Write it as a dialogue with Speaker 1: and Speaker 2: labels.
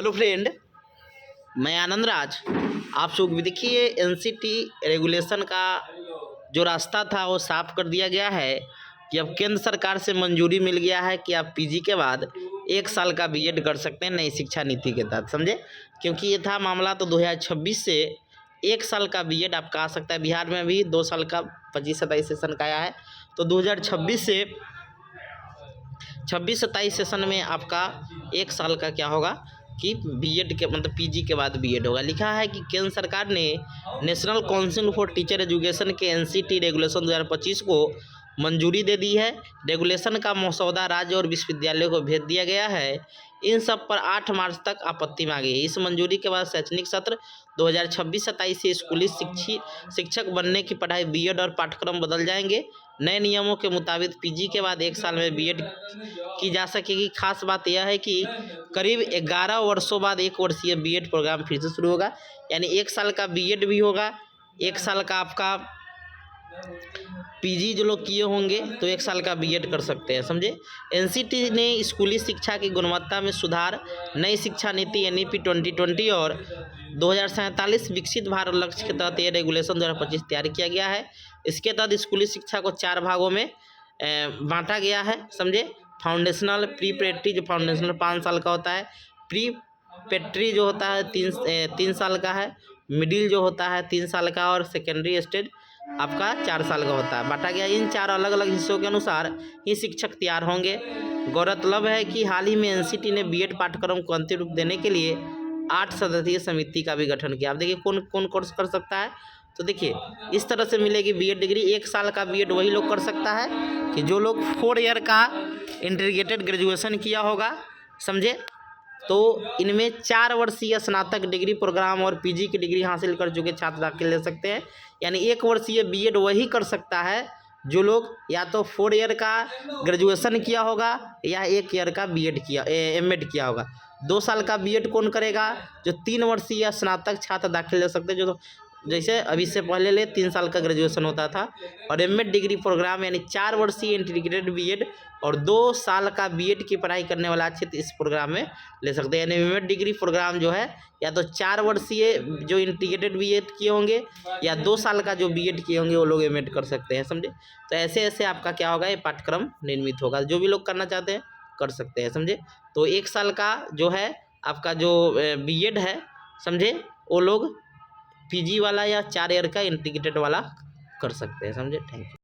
Speaker 1: Hello friend, मैं आनंद राज। आप लोग भी देखिए, एनसीटी रेगुलेशन का जो रास्ता था वो साफ कर दिया गया है कि अब केंद्र सरकार से मंजूरी मिल गया है कि आप पीजी के बाद 1 साल का बीएड कर सकते हैं नई शिक्षा नीति के तहत, समझे। क्योंकि ये था मामला, तो 2026 से 1 साल का बीएड आपका आ सकता है। बिहार में भी 2 साल का 25-27 सेशन का आया है, तो 2026 से 26-27 सेशन में आपका 1 साल का क्या होगा कि बीएड के मतलब पीजी के बाद बीएड होगा। लिखा है कि केंद्र सरकार ने national council for teacher education के एनसीटी रेगुलेशन 2025 को मंजूरी दे दी है। रेगुलेशन का मसौदा राज्य और विश्वविद्यालयों को भेज दिया गया है। इन सब पर 8 मार्च तक आपत्ति मांगी है। इस मंजूरी के बाद शैक्षणिक सत्र 2026-27 से स्कूली शिक्षक बनने की पढ़ाई बीएड और पाठ्यक्रम बदल जाएंगे। नए नियमों के मुताबिक पीजी के बाद 1 साल में बीएड की जा सकेगी। खास बात यह है कि करीब 11 वर्षों बाद 1 वर्षीय बीएड प्रोग्राम फिर से शुरू होगा, यानी 1 साल का बीएड भी होगा, 1 साल का आपका पीजी जो लोग किए होंगे तो 1 साल का बीएड कर सकते हैं, समझे। एनसीटी ने स्कूली शिक्षा की गुणवत्ता में सुधार, नई शिक्षा नीति एनईपी 2020 और 2047 विकसित भारत लक्ष्य के तहत ये रेगुलेशन 2025 तैयार किया गया है। इसके तहत स्कूली शिक्षा को 4 भागों में बांटा गया है, समझे। फाउंडेशनल, प्री प्रेटरी जो फाउंडेशनल 5 साल का होता है, प्री पेट्री जो होता है 3 साल का है, मिडिल जो होता है 3 साल का, और सेकेंडरी स्टेज आपका 4 साल का होता है। बांटा गया इन 4 अलग अलग हिस्सों के अनुसार ही शिक्षक तैयार होंगे। गौरतलब है कि हाल ही में एनसीटी ने बीएड पाठ्यक्रम को अंतिम रूप देने के लिए 8 सदस्यीय समिति का भी गठन किया। अब देखिए कौन कौन कोर्स कर सकता है, तो देखिए इस तरह से मिलेगी बीएड डिग्री। 1 साल का बीएड वही लोग कर सकता है कि जो लोग 4 ईयर का इंटीग्रेटेड ग्रेजुएशन किया होगा, समझे। तो इनमें 4 वर्षीय स्नातक डिग्री प्रोग्राम और पीजी की डिग्री हासिल कर चुके छात्र दाखिल ले सकते हैं। यानी 1 वर्षीय बीएड वही कर सकता है जो लोग या तो 4 ईयर का ग्रेजुएशन किया होगा या 1 ईयर का बीएड किया एमएड किया होगा। 2 साल का बीएड कौन करेगा? जो 3 वर्षीय स्नातक छात्र दाखिल ले सकते हैं, जो जैसे अभी से पहले 3 साल का ग्रेजुएशन होता था। और एमएड डिग्री प्रोग्राम यानी 4 वर्षीय इंटीग्रेटेड बीएड और 2 साल का बीएड की पढ़ाई करने वाला छात्र इस प्रोग्राम में ले सकते हैं। यानी एमएड डिग्री प्रोग्राम जो है या तो 4 वर्षीय जो इंटीग्रेटेड बीएड किए होंगे या 2 साल का जो बीएड किए होंगे वो लोग एमएड कर सकते हैं, समझे। तो ऐसे ऐसे आपका क्या होगा, ये पाठ्यक्रम निर्मित होगा। जो भी लोग करना चाहते हैं कर सकते हैं, समझे। तो 1 साल का जो है आपका जो बीएड है, समझे, वो लोग पीजी वाला या 4 ईयर का इंटीग्रेटेड वाला कर सकते हैं, समझे। Thank you.